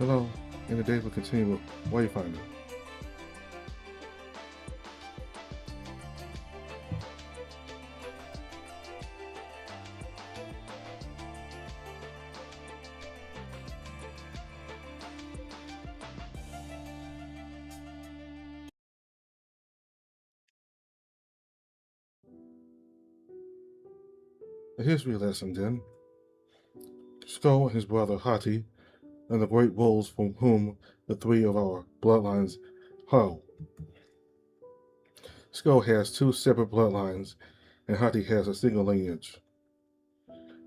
Hello, and today we'll continue with Wayfinder. The history lesson then. Skull and his brother Hati, and the great wolves from whom the three of our bloodlines hail. Skull has two separate bloodlines, and Hati has a single lineage.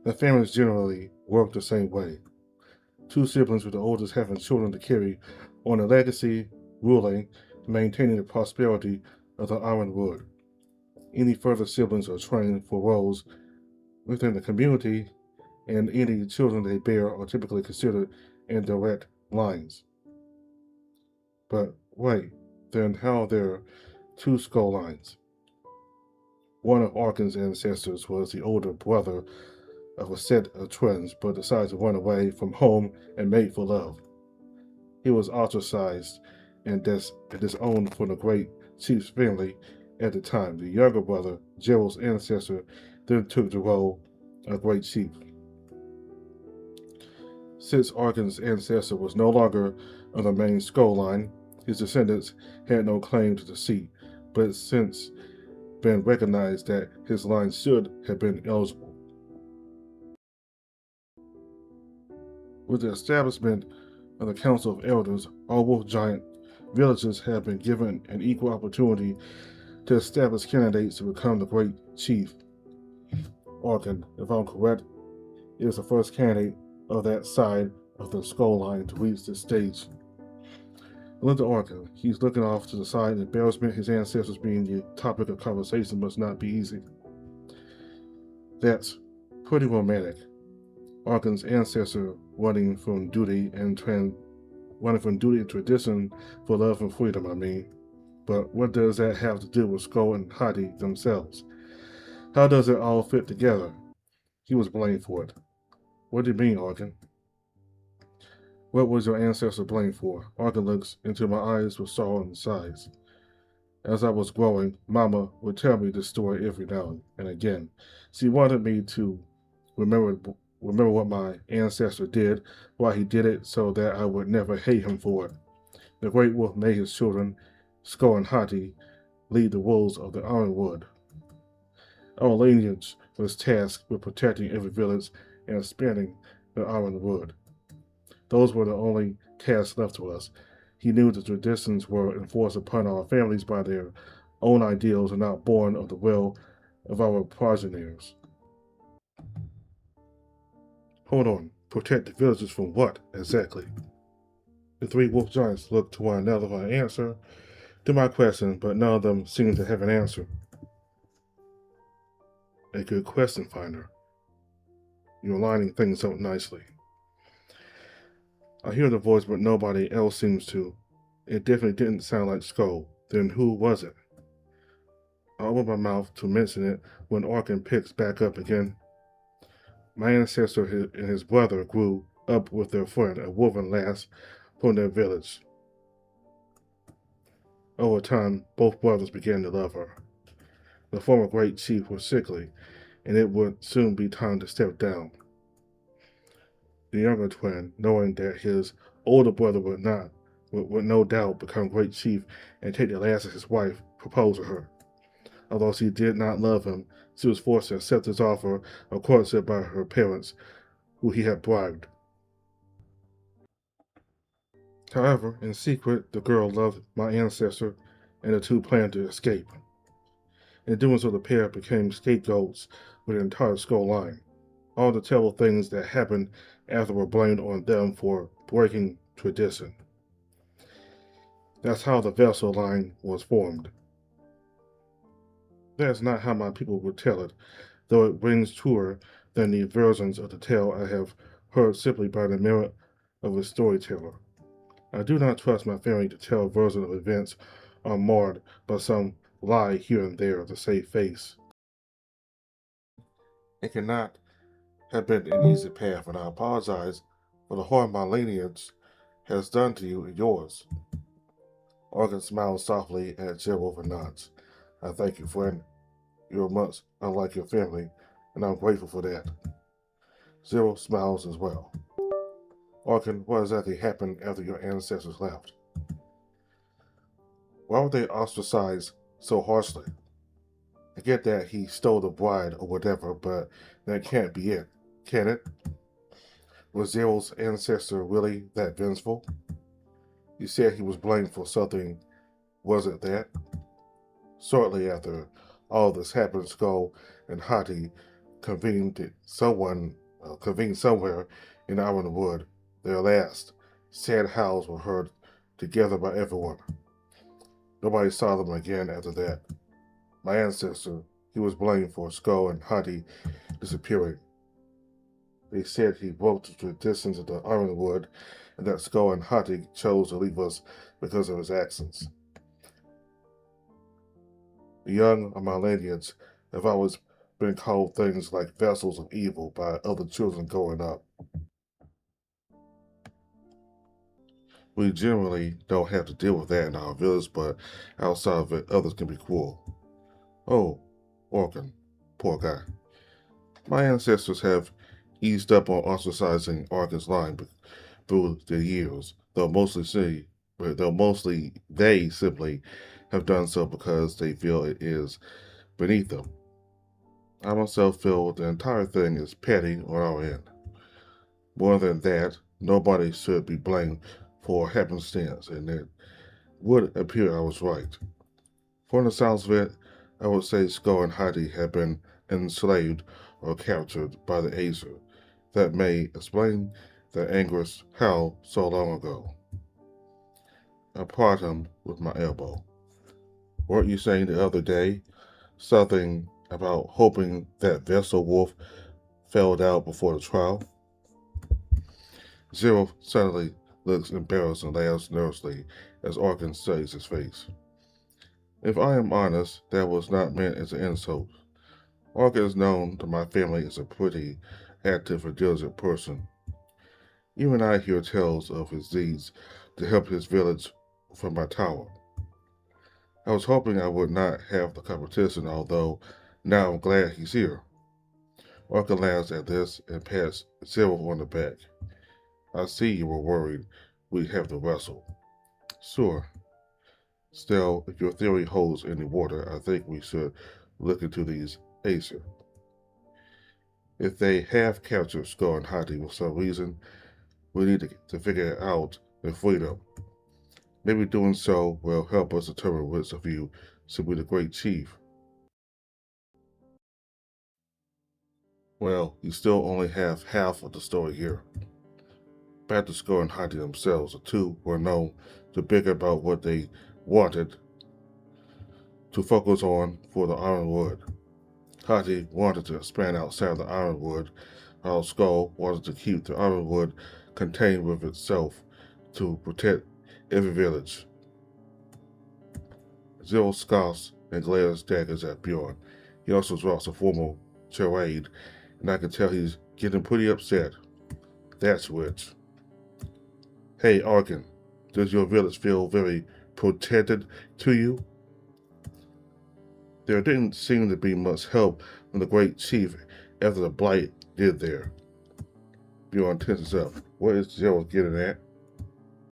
The families generally work the same way. Two siblings with the oldest having children to carry on the legacy, ruling, and maintaining the prosperity of the Ironwood. Any further siblings are trained for roles within the community, and any children they bear are typically considered in direct lines. But wait, then how are there two skull lines? One of Arkin's ancestors was the older brother of a set of twins, but decided to run away from home and mate for love. He was ostracized and disowned from the great chief's family at the time. The younger brother, Gerald's ancestor, then took the role of great chief. Since Arkin's ancestor was no longer on the main skull line, his descendants had no claim to the seat, but it's since been recognized that his line should have been eligible. With the establishment of the Council of Elders, all wolf giant villages have been given an equal opportunity to establish candidates to become the great chief. Arkin, if I'm correct, is the first candidate of that side of the skull line to reach this stage. Look at Arkin. He's looking off to the side. Embarrassment, his ancestors being the topic of conversation, must not be easy. That's pretty romantic. Arkin's ancestor running from duty and tradition for love and freedom, I mean. But what does that have to do with Skull and Hati themselves? How does it all fit together? He was blamed for it. What do you mean, Arkin? What was your ancestor blamed for? Arkin looks into my eyes with sorrow and sighs. As I was growing, Mama would tell me this story every now and again. She wanted me to remember what my ancestor did, why he did it, so that I would never hate him for it. The great wolf made his children, Skull and Hati, lead the wolves of the Ironwood. Our lineage was tasked with protecting every village and expanding the Ironwood. Those were the only tasks left to us. He knew the traditions were enforced upon our families by their own ideals and not born of the will of our progenitors. Hold on, protect the villages from what, exactly? The three wolf giants looked to one another for an answer to my question, but none of them seemed to have an answer. A good question, Finder. You're lining things up nicely. I hear the voice, but nobody else seems to. It definitely didn't sound like Skull. Then who was it? I opened my mouth to mention it when Arkin picks back up again. My ancestor and his brother grew up with their friend, a woman lass from their village. Over time, both brothers began to love her. The former great chief was sickly, and it would soon be time to step down. The younger twin, knowing that his older brother would no doubt become great chief and take the lass as his wife, proposed to her. Although she did not love him, she was forced to accept his offer of courtship by her parents, who he had bribed. However, in secret, the girl loved my ancestor, and the two planned to escape. In doing so, the pair became scapegoats for the entire skull line. All the terrible things that happened after were blamed on them for breaking tradition. That's how the vessel line was formed. That's not how my people would tell it, though it rings truer than the versions of the tale I have heard simply by the merit of a storyteller. I do not trust my family to tell versions of events are marred by some lie here and there to save face. It cannot have been an easy path, and I apologize for the harm my lineage has done to you and yours. Arkin smiles softly at Gerald and nods. I thank you, friend. You're much unlike your family, and I'm grateful for that. Zero smiles as well. Arkin, what exactly happened after your ancestors left? Why were they ostracized so harshly? I get that he stole the bride or whatever, but that can't be it, can it? Was Zero's ancestor really that vengeful? You said he was blamed for something, was it that? Shortly after all this happened, Skull and Hati convened somewhere in Ironwood. Their last sad howls were heard together by everyone. Nobody saw them again after that. My ancestor, he was blamed for Skull and Hati disappearing. They said he broke the traditions of the Ironwood and that Skull and Hati chose to leave us because of his actions. The young of my lineage have always been called things like vessels of evil by other children growing up. We generally don't have to deal with that in our village, but outside of it, others can be cruel. Oh, Orkin, poor guy. My ancestors have eased up on ostracizing Orkin's line through the years, though mostly they simply have done so because they feel it is beneath them. I myself feel the entire thing is petty on our end. More than that, nobody should be blamed for happenstance, and it would appear I was right. From the sounds of it, I would say Skull and Heidi have been enslaved or captured by the Acer. That may explain the anguish howl so long ago. I prod him with my elbow. Weren't you saying the other day something about hoping that Vessel Wolf fell out before the trial? Zero suddenly looks embarrassed and laughs nervously as Arkin studies his face. If I am honest, that was not meant as an insult. Arkin is known to my family as a pretty active and diligent person. Even I hear tales of his deeds to help his village from my tower. I was hoping I would not have the competition, although now I'm glad he's here. Arkin laughs at this and pats Zero on the back. I see you were worried we'd have to wrestle. Sure. Still, if your theory holds any water, I think we should look into these Acer. If they have captured Skull and Hati for some reason, we need to figure it out and free them. Maybe doing so will help us determine which of you should be the great chief. Well, you still only have half of the story here. Back to Skull and Hati themselves, the two were known to bicker about what they wanted to focus on for the Ironwood. Hati wanted to expand outside the Ironwood, while Skull wanted to keep the Ironwood contained with itself to protect every village. Zero scoffs and glares daggers at Bjorn. He also drops a formal charade, and I can tell he's getting pretty upset. That's rich. Hey, Arkin, does your village feel very protected to you? There didn't seem to be much help from the great chief after the blight did there. Bjorn tenses up. What is Zero getting at?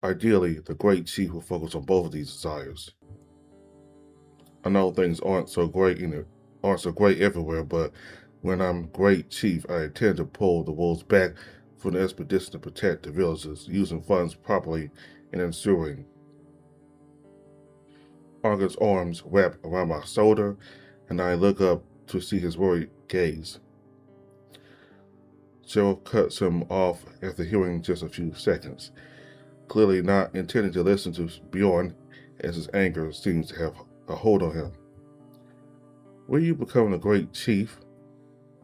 Ideally, the great chief will focus on both of these desires. I know things aren't so great everywhere, but when I'm great chief, I intend to pull the wolves back from the expedition to protect the villages, using funds properly and ensuring. Argin's arms wrap around my shoulder, and I look up to see his worried gaze. Cheryl cuts him off after hearing just a few seconds, clearly not intending to listen to Bjorn, as his anger seems to have a hold on him. Will you become a great chief?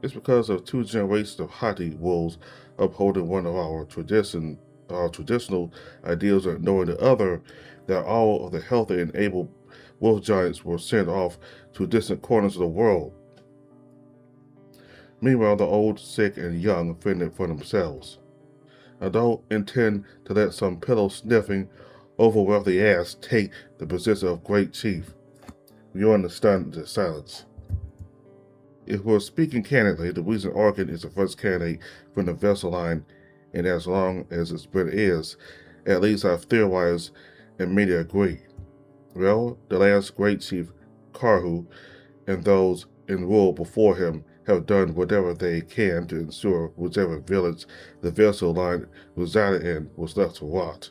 It's because of two generations of Hati wolves upholding one of our traditional ideals and ignoring the other that all of the healthy and able wolf giants were sent off to distant corners of the world. Meanwhile, the old, sick, and young fended for themselves. I don't intend to let some pillow sniffing, overwealthy ass take the position of great chief. You understand the silence. If we're speaking candidly, the reason Arkin is the first candidate from the vessel line, and as long as it's been is, at least I've theorized and many agree. Well, the last great chief, Karhu, and those in rule before him have done whatever they can to ensure whichever village the vessel line resided in was left to rot.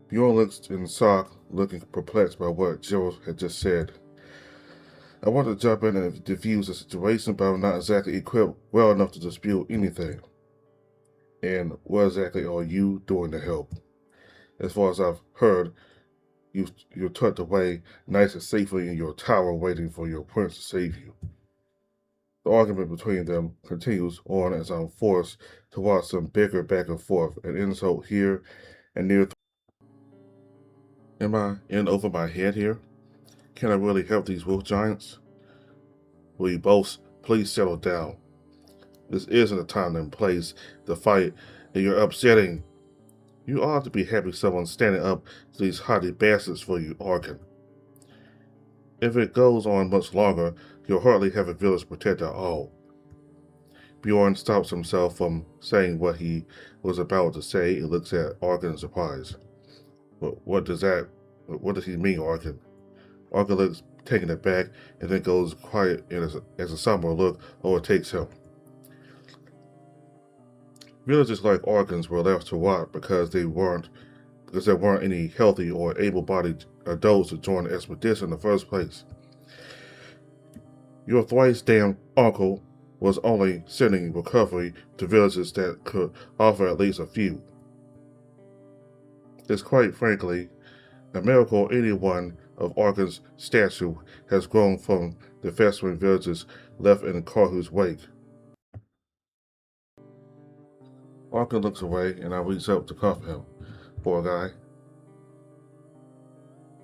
Bjorn looks in shock, looking perplexed by what Gerald had just said. I want to jump in and defuse the situation, but I'm not exactly equipped well enough to dispute anything. And what exactly are you doing to help? As far as I've heard, you're tucked away nice and safely in your tower waiting for your prince to save you. The argument between them continues on as I'm forced to watch them bicker back and forth, an insult here and near. Am I in over my head here? Can I really help these wolf giants? Will you both please settle down? This isn't the time and place to fight, and you're upsetting. You ought to be happy someone's standing up to these haughty bastards for you, Arkin. If it goes on much longer, you'll hardly have a village protected at all. Bjorn stops himself from saying what he was about to say and looks at Arkin in surprise. What does he mean, Arkin? Arkin looks taken aback and then goes quiet as a somber look overtakes him. Villages like Arkin's were left to rot because there weren't any healthy or able-bodied adults to join the expedition in the first place. Your thrice damned uncle was only sending recovery to villages that could offer at least a few. It's quite frankly a miracle any one of Arkin's stature has grown from the festering villages left in Karhu's wake. Arkin looks away and I reach up to comfort him. Poor guy.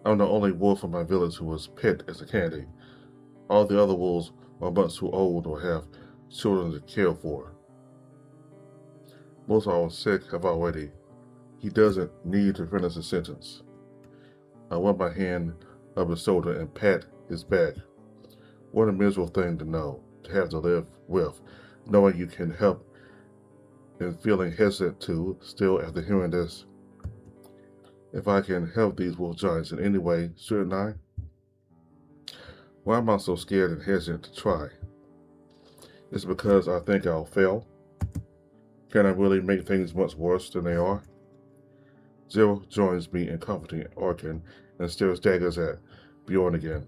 I'm the only wolf in my village who was picked as a candidate. All the other wolves are much too old or have children to care for. Most are sick have already. He doesn't need to finish the sentence. I run my hand up his shoulder and pat his back. What a miserable thing to know, to have to live with, knowing you can help and feeling hesitant to, still after hearing this. If I can help these wolf giants in any way, shouldn't I? Why am I so scared and hesitant to try? It's because I think I'll fail. Can I really make things much worse than they are? Zero joins me in comforting Arkin and stares daggers at Bjorn again.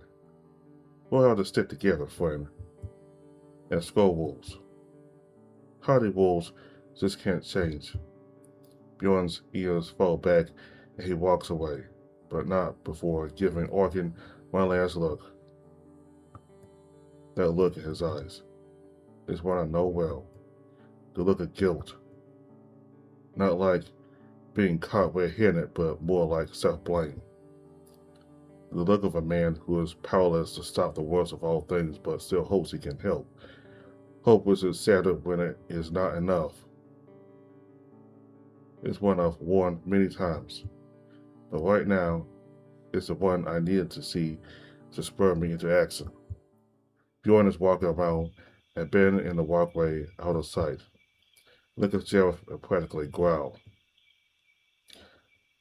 We'll have to stick together, friend. And skull wolves. Hardy wolves just can't change. Bjorn's ears fall back and he walks away, but not before giving Arkin one last look. That look in his eyes is one I know well. The look of guilt. Not like being caught red-handed, but more like self-blame. The look of a man who is powerless to stop the worst of all things, but still hopes he can help. Hope which is sadder when it is not enough. It's one I've worn many times, but right now, it's the one I needed to see to spur me into action. Bjorn is walking around and Ben in the walkway out of sight. Look at Jeff and practically growl.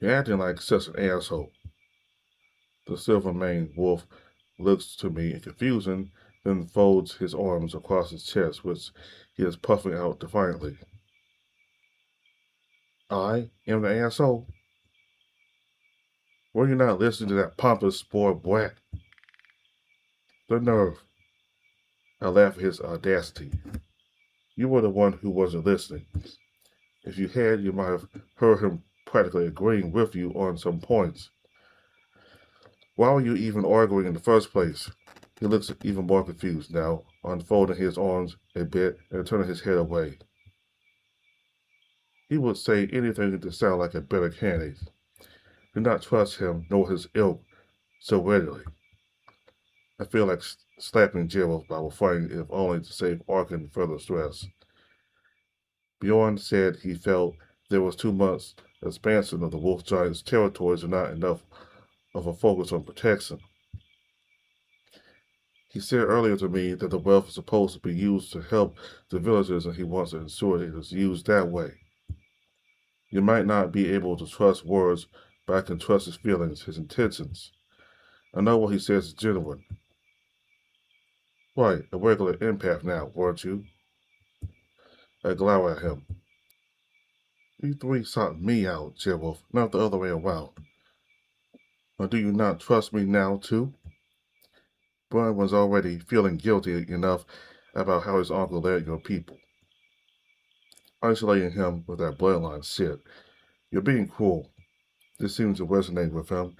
You're acting like such an asshole. The silver-maned wolf looks to me in confusion, then folds his arms across his chest, which he is puffing out defiantly. I am the asshole? Were you not listening to that pompous spoiled brat? The nerve. I laugh at his audacity. You were the one who wasn't listening. If you had, you might have heard him practically agreeing with you on some points. Why were you even arguing in the first place? He looks even more confused now, unfolding his arms a bit and turning his head away. He would say anything to sound like a better candidate. Do not trust him nor his ilk so readily. I feel like slapping Gerald by refraining if only to save Arkin further stress. Bjorn said he felt there was too much expansion of the wolf giant's territories and not enough of a focus on protection. He said earlier to me that the wealth is supposed to be used to help the villagers and he wants to ensure it is used that way. You might not be able to trust words, but I can trust his feelings, his intentions. I know what he says is genuine. Right, a regular empath now, weren't you? I glower at him. You three sought me out, Jerwolf, not the other way around. Or do you not trust me now, too? Brian was already feeling guilty enough about how his uncle led your people, isolating him with that bloodline shit. You're being cruel. This seems to resonate with him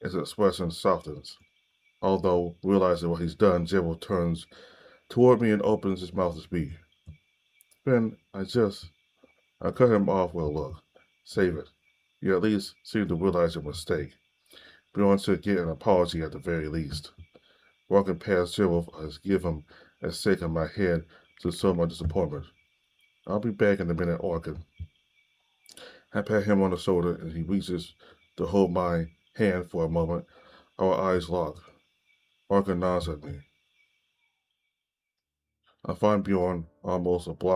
as his expression softens. Although, realizing what he's done, Gerald turns toward me and opens his mouth to speak. Then, I cut him off with a look. Save it. You at least seem to realize your mistake. Bjorn should get an apology at the very least. Walking past Gerald, I just give him a shake on my head to show my disappointment. I'll be back in a minute, Orkin. I pat him on the shoulder and he reaches to hold my hand for a moment. Our eyes lock. Orkin nods at me. I find Bjorn almost a full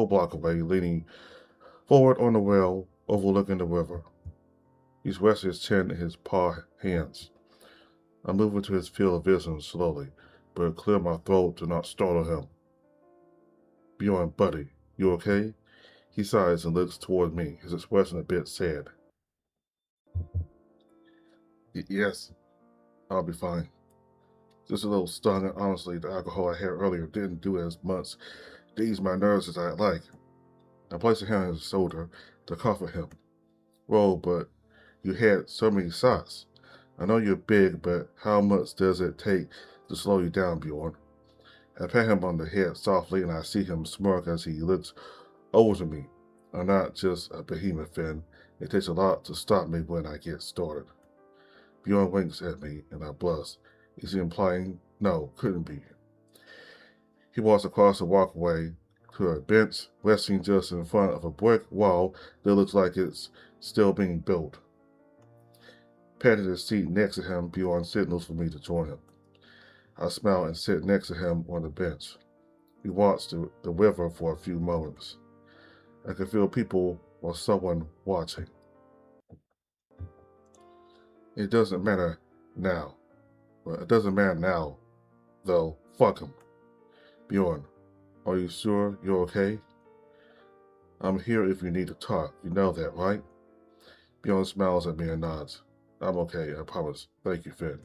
block away, leaning forward on the rail, overlooking the river. He's resting his chin in his paw hands. I move into his field of vision slowly, but clear my throat to not startle him. Bjorn, buddy, you okay? He sighs and looks toward me, his expression a bit sad. Yes, I'll be fine. Just a little stung, and honestly, the alcohol I had earlier didn't do as much to ease my nerves as I'd like. I placed a hand on his shoulder to comfort him. Whoa, but you had so many shots. I know you're big, but how much does it take to slow you down, Bjorn? I pat him on the head softly, and I see him smirk as he looks over to me. I'm not just a behemoth, Finn. It takes a lot to stop me when I get started. Bjorn winks at me, and I blush. Is he implying? No, couldn't be. He walks across the walkway to a bench resting just in front of a brick wall that looks like it's still being built. Patting his seat next to him, Bjorn signals for me to join him. I smile and sit next to him on the bench. We watch the river for a few moments. I can feel people or someone watching. It doesn't matter now. Well, it doesn't matter now, though. Fuck him. Bjorn, are you sure you're okay? I'm here if you need to talk. You know that, right? Bjorn smiles at me and nods. I'm okay, I promise. Thank you, Finn.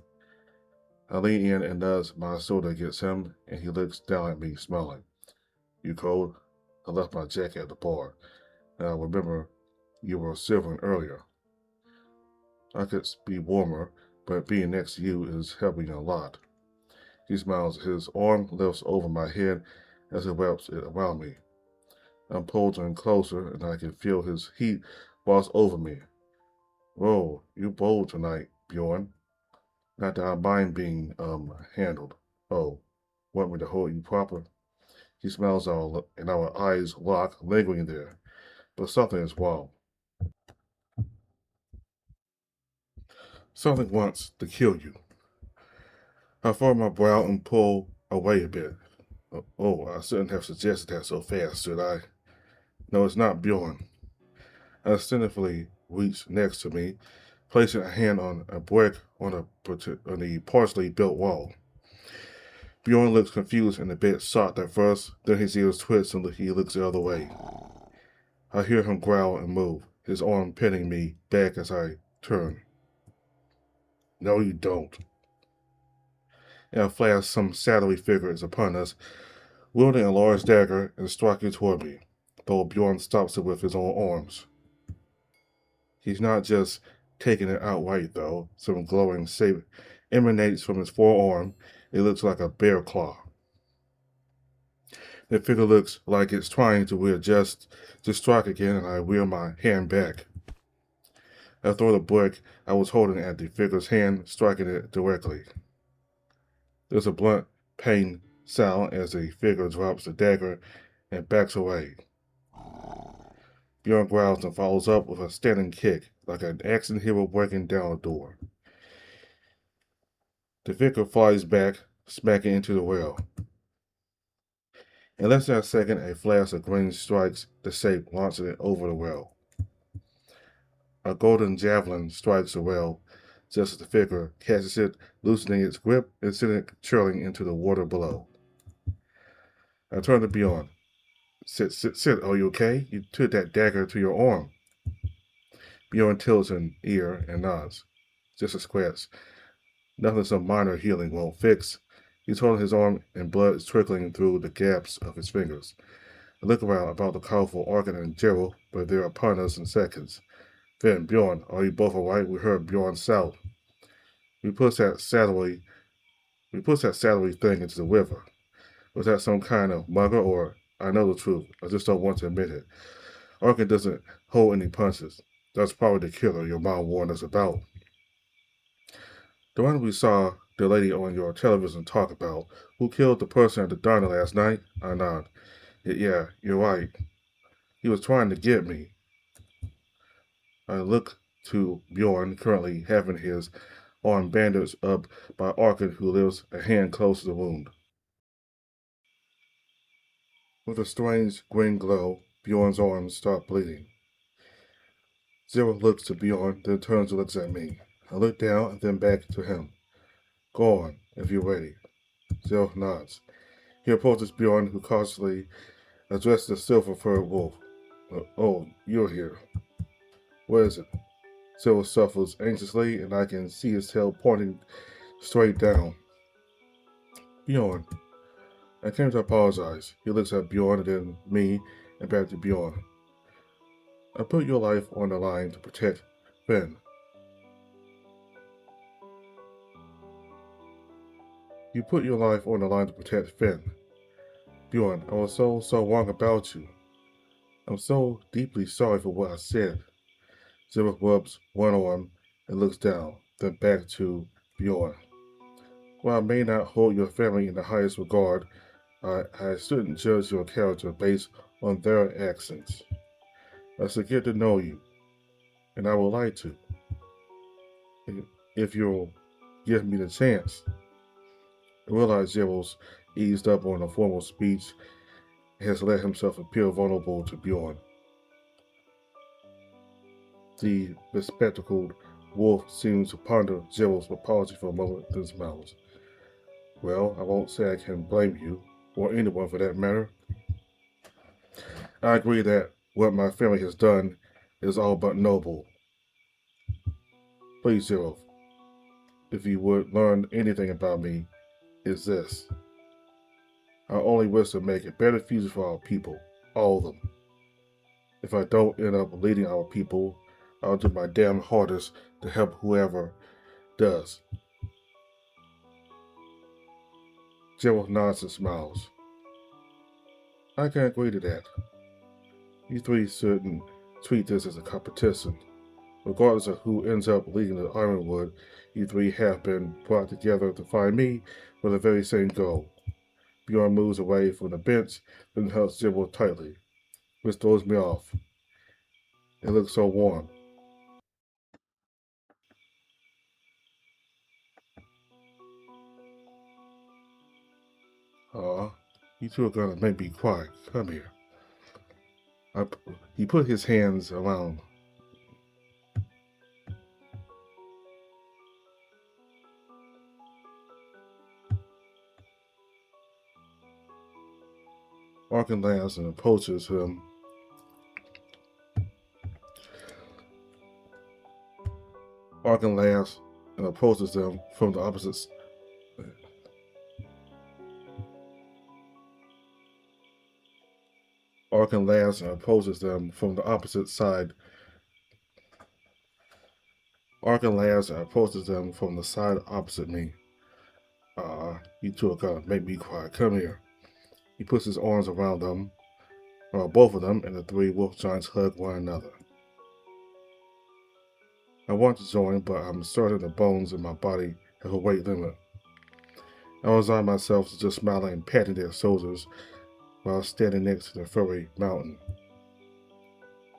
I lean in and nudge my shoulder against him, and he looks down at me, smiling. You cold? I left my jacket at the bar, and I remember you were shivering earlier. I could be warmer, but being next to you is helping a lot. He smiles. His arm lifts over my head as he wraps it around me. I'm pulled in closer, and I can feel his heat wash over me. Whoa, you bold tonight, Bjorn. Not that I mind being, handled. Oh, want me to hold you proper? He smiles all, and our eyes lock, lingering there. But something is wrong. Something wants to kill you. I furrow my brow and pull away a bit. Oh, I shouldn't have suggested that so fast, should I? No, it's not Bjorn. I instinctively reach next to me, placing a hand on a brick on the partially built wall. Bjorn looks confused and a bit shocked at first, then his ears twitch and he looks the other way. I hear him growl and move, his arm pinning me back as I turn. No, you don't. In a flash, some shadowy figure is upon us, wielding a large dagger and striking toward me, though Bjorn stops it with his own arms. He's not just taking it outright, though. Some glowing shape emanates from his forearm. It looks like a bear claw. The figure looks like it's trying to readjust to strike again, and I reel my hand back. I throw the brick I was holding at the figure's hand, striking it directly. There's a blunt, pain sound as the figure drops the dagger and backs away. Bjorn growls and follows up with a standing kick, like an action hero breaking down a door. The vicar flies back, smacking into the well. In less than a second, a flash of green strikes the shape, launching it over the well. A golden javelin strikes the well, just as the figure catches it, loosening its grip and sending it churling into the water below. I turn to Bjorn. Sit, are you okay? You took that dagger to your arm. Bjorn tilts an ear and nods. Just a scratch. Nothing some minor healing won't fix. He's holding his arm and blood is trickling through the gaps of his fingers. I look around about the colorful Arkin and Gerald, but they're upon us in seconds. Then, Bjorn, are you both alright? We heard Bjorn shout. We pushed that saddlery thing into the river. Was that some kind of mugger, or I know the truth, I just don't want to admit it. Arkin doesn't hold any punches. That's probably the killer your mom warned us about. The one we saw the lady on your television talk about, who killed the person at the diner last night? I nod. Yeah, you're right. He was trying to get me. I look to Bjorn, currently having his arm bandaged up by Arkin, who lives a hand close to the wound. With a strange green glow, Bjorn's arms start bleeding. Zero looks to Bjorn, then turns and looks at me. I look down and then back to him. Go on, if you're ready. Zero nods. He approaches Bjorn, who cautiously addresses the silver-furred wolf. Oh, you're here. What is it? Zero shuffles anxiously, and I can see his tail pointing straight down. Bjorn. I came to apologize. He looks at Bjorn and then me and back to Bjorn. I put your life on the line to protect Finn. You put your life on the line to protect Finn. Bjorn, I was so wrong about you. I'm so deeply sorry for what I said. Zero rubs one arm and looks down, then back to Bjorn. While I may not hold your family in the highest regard, I shouldn't judge your character based on their actions. I should get to know you, and I would like to, if you'll give me the chance. I realize Zero's eased up on a formal speech and has let himself appear vulnerable to Bjorn. The bespectacled wolf seems to ponder Zero's apology for a moment, then smiles. Well, I won't say I can blame you, or anyone for that matter. I agree that what my family has done is all but noble. Please, Zero, if you would learn anything about me, is this. I only wish to make a better future for our people, all of them. If I don't end up leading our people, I'll do my damn hardest to help whoever does. Gerald nods and smiles. I can agree to that. You three shouldn't treat this as a competition. Regardless of who ends up leading the Ironwood, you three have been brought together to find me with the very same goal. Bjorn moves away from the bench, then hugs Gerald tightly, which throws me off. It looks so warm. Aw, you two are gonna make me cry. Come here. He put his hands around. Arkin laughs and approaches him. Arkin laughs and approaches them from the opposite. Arkin laughs and approaches them from the opposite side. Arkin laughs and approaches them from the side opposite me. You two are gonna make me cry. Come here. He puts his arms around them, both of them, and the three wolf giants hug one another. I want to join, but I'm certain the bones in my body have a weight limit. I resign myself to just smiling and patting their shoulders while standing next to the furry mountain.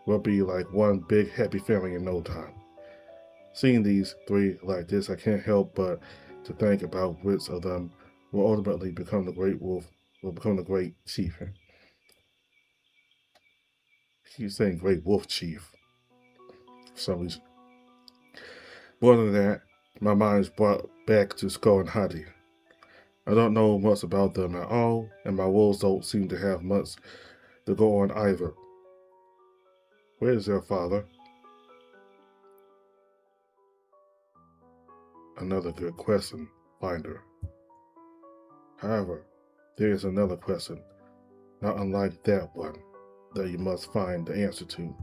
We'll be like one big happy family in no time. Seeing these three like this, I can't help but to think about which of them will ultimately become the great wolf, will become the great chief. He's saying great wolf chief for some reason. More than that, my mind is brought back to Skull and Hadi. I don't know much about them at all, and my wolves don't seem to have much to go on either. Where is their father? Another good question, Finder. However, there is another question, not unlike that one, that you must find the answer to.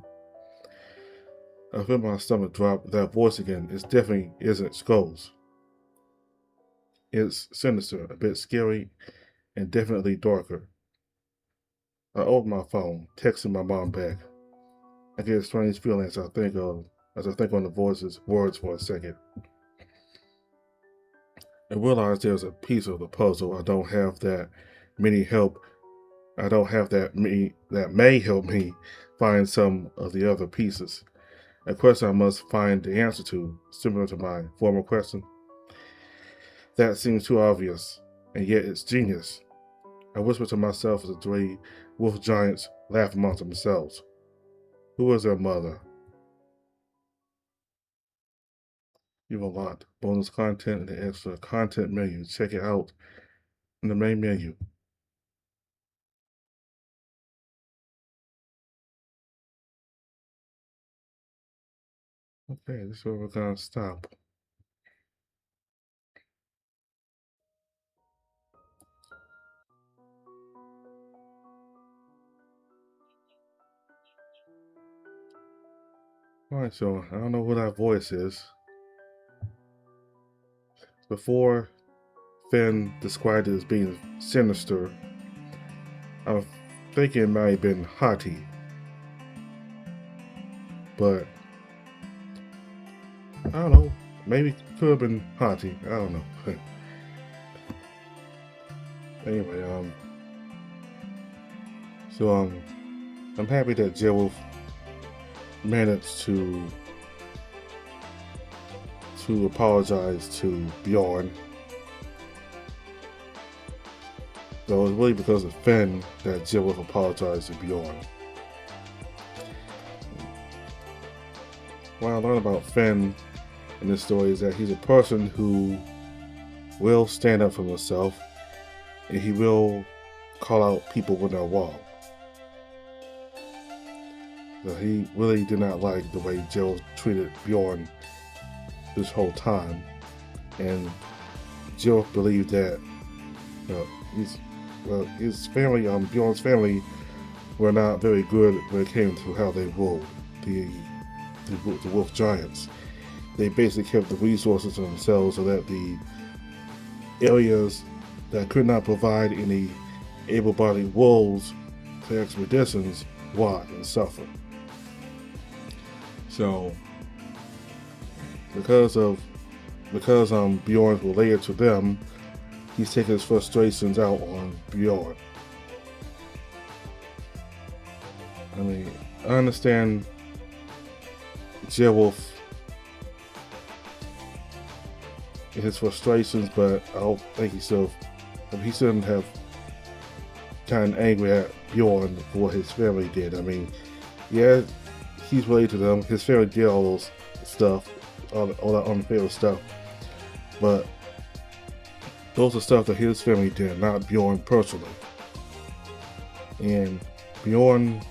I feel my stomach drop. That voice again. It definitely isn't Skull's. It's sinister, a bit scary, and definitely darker. I open my phone, texting my mom back. I get a strange feeling as I think on the voice's words for a second. I realize there's a piece of the puzzle I don't have that may help me find some of the other pieces. A question I must find the answer to, similar to my former question. That seems too obvious, and yet it's genius. I whisper to myself as the three wolf giants laugh amongst themselves. Who was their mother? You've unlocked bonus content in the extra content menu. Check it out in the main menu. Okay, this is where we're gonna stop. Alright, so I don't know who that voice is. Before Finn described it as being sinister, I'm thinking it might have been Hati. But I don't know. Maybe it could have been Hati. I don't know. Anyway, I'm happy that Jewel managed to apologize to Bjorn. Though it's really because of Finn that Jewel apologized to Bjorn. What I learned about Finn in this story is that he's a person who will stand up for himself, and he will call out people when they're wrong. So he really did not like the way Jill treated Bjorn this whole time, and Jill believed that his family, Bjorn's family, were not very good when it came to how they ruled the wolf giants. They basically kept the resources to themselves so that the areas that could not provide any able-bodied wolves for expeditions rot and suffer. So, because Bjorn's related to them, he's taking his frustrations out on Bjorn. I mean, I understand Jerwolf his frustrations, but I don't think he shouldn't have gotten angry at Bjorn for what his family did. I mean, yeah, he's related to them. His family did all those stuff, all that unfair stuff, but those are stuff that his family did, not Bjorn personally. And Bjorn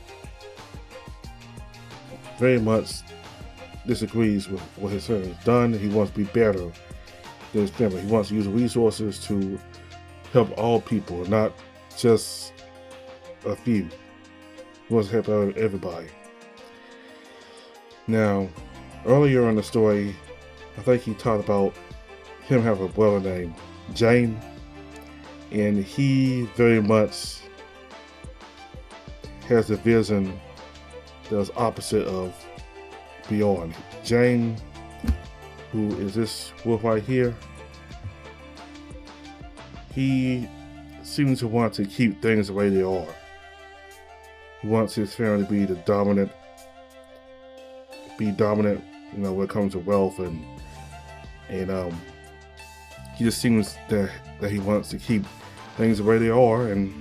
very much disagrees with what his family has done. He wants to be better than his family. He wants to use resources to help all people, not just a few. He wants to help everybody. Now, earlier in the story, I think he talked about him having a brother named Jane, and he very much has a vision that's opposite of Bjorn. Jane, who is this wolf right here, he seems to want to keep things the way they are. He wants his family to be dominant, when it comes to wealth, and he just seems that he wants to keep things the way they are, and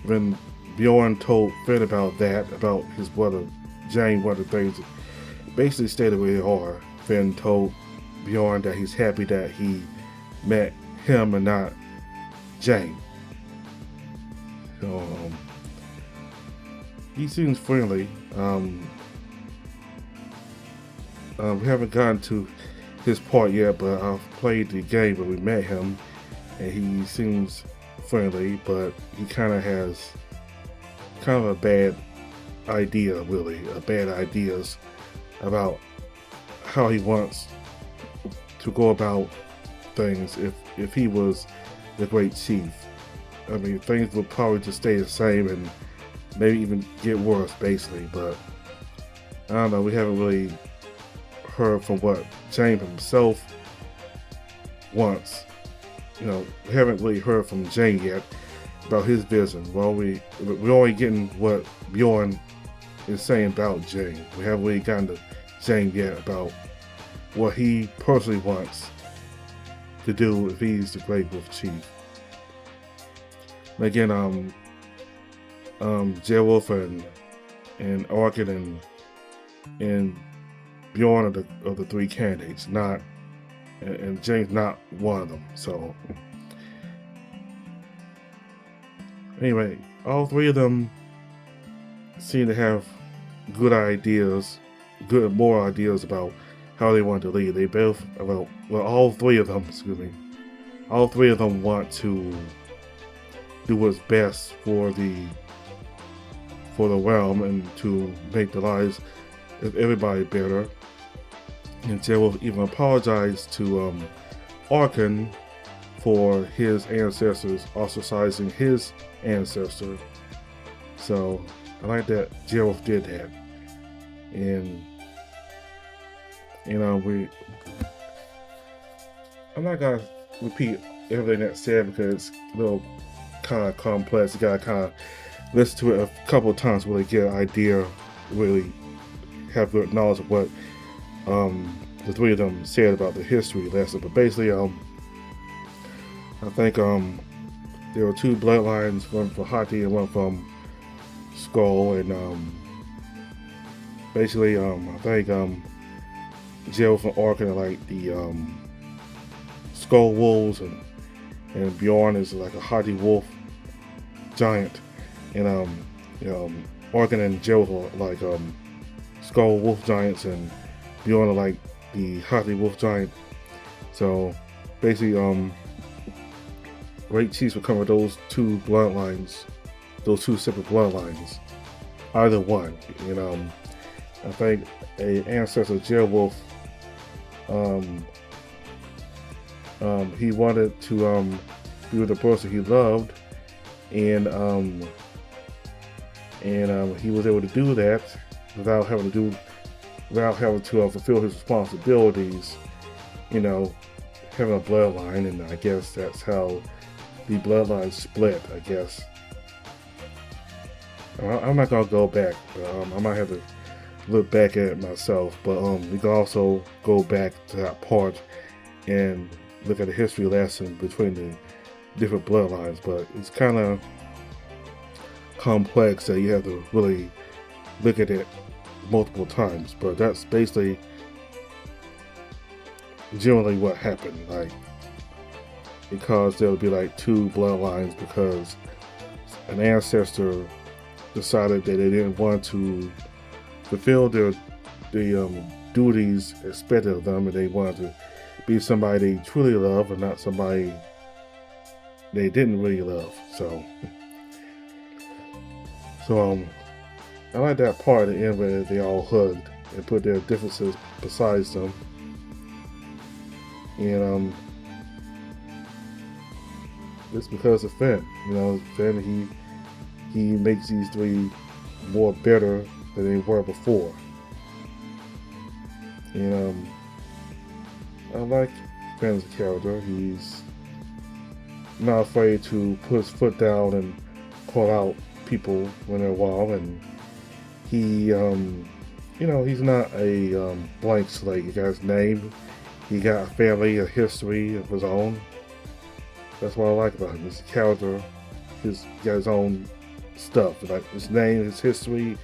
when Bjorn told Finn about his brother Jane, one of the things basically stay the way they are. Finn told Bjorn that he's happy that he met him and not Jane. So he seems friendly. We haven't gotten to his part yet, but I've played the game where we met him, and he seems friendly, but he kind of has a bad ideas about how he wants to go about things if he was the great chief. I mean, things would probably just stay the same and maybe even get worse, basically. But I don't know, we haven't really heard from what James himself wants. We haven't really heard from Jane yet about his vision. Well, we're only getting what Bjorn is saying about Jane. We haven't really gotten to Jane yet about what he personally wants to do if he's the Great Wolf Chief. And again, Jerwolf and Arkin and Bjorn are the three candidates, and Jane's not one of them. So anyway, all three of them seem to have good moral ideas about how they want to lead. They both, all three of them want to do what's best for the realm and to make the lives of everybody better. And Jerwolf even apologized to Arkin for his ancestors ostracizing his ancestor. So I like that Jerwolf did that. And I'm not gonna repeat everything that's said because it's a little kind of complex. You gotta kind of listen to it a couple of times to really get an idea, really have good knowledge of what the three of them said about the history lesson. But basically, I think there were two bloodlines, one from Hati and one from Skull, and basically I think Jerwolf and Arkin are like the Skull Wolves, and Bjorn is like a Hati Wolf giant, and Arkin and Jerwolf are like Skull Wolf giants, and Bjorn are like the Hati Wolf giant. So basically, Great Chiefs will cover those two bloodlines, those two separate bloodlines, either one. I think a ancestor Jerwolf, he wanted to be with the person he loved, and he was able to do that without having to fulfill his responsibilities, having a bloodline. And I guess that's how the bloodline split, I guess. I'm not gonna go back, but I might have to look back at it myself. But we can also go back to that part and look at the history lesson between the different bloodlines. But it's kind of complex that you have to really look at it multiple times. But that's basically generally what happened. Like, because there would be like two bloodlines because an ancestor decided that they didn't want to fulfill the duties expected of them, and they wanted to be somebody they truly love and not somebody they didn't really love. So I like that part at the end where they all hugged and put their differences beside them. And it's because of Finn. Finn, he makes these three more better than they were before. And I like Finn's character. not afraid to put his foot down and call out people when they're wrong, and he, he's not a blank slate. He got his name, he got a family, a history of his own. That's what I like about him. His character, he got his own stuff, like his name, his history.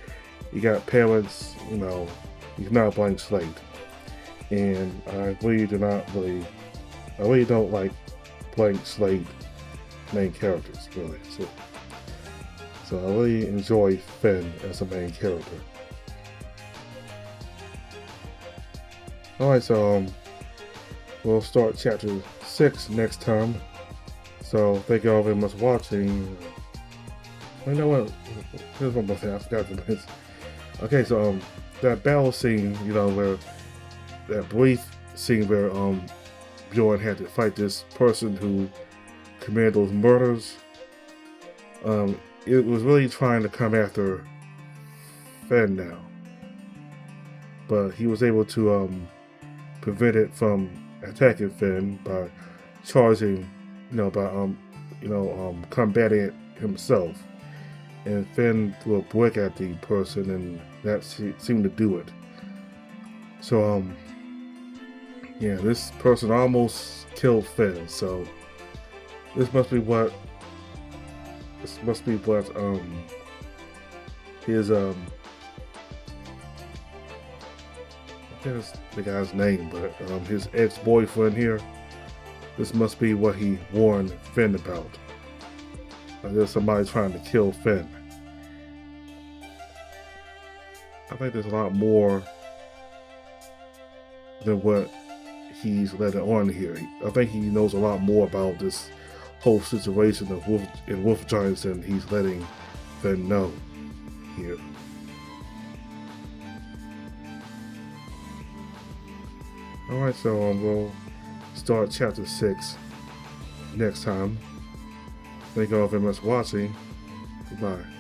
He got parents, he's not a blank slate. And I really don't like blank slate main characters, really. So I really enjoy Finn as a main character. Alright, so we'll start chapter 6 next time. So thank you all very much for watching. You know what? Here's one more thing I forgot to mention. Okay, so that battle scene, where that brief scene where Bjorn had to fight this person who committed those murders. It was really trying to come after Finn now, but he was able to prevent it from attacking Finn by charging, combating it himself. And Finn threw a brick at the person, and that seemed to do it. So, this person almost killed Finn. So this must be what his there's the guy's name, but his ex-boyfriend here. This must be what he warned Finn about. There's somebody trying to kill Finn. I think there's a lot more than what he's letting on here. I think he knows a lot more about this whole situation of Wolf Giants than he's letting Finn know here. Alright, so we'll start chapter 6 next time. Thank you all very much for watching. Goodbye.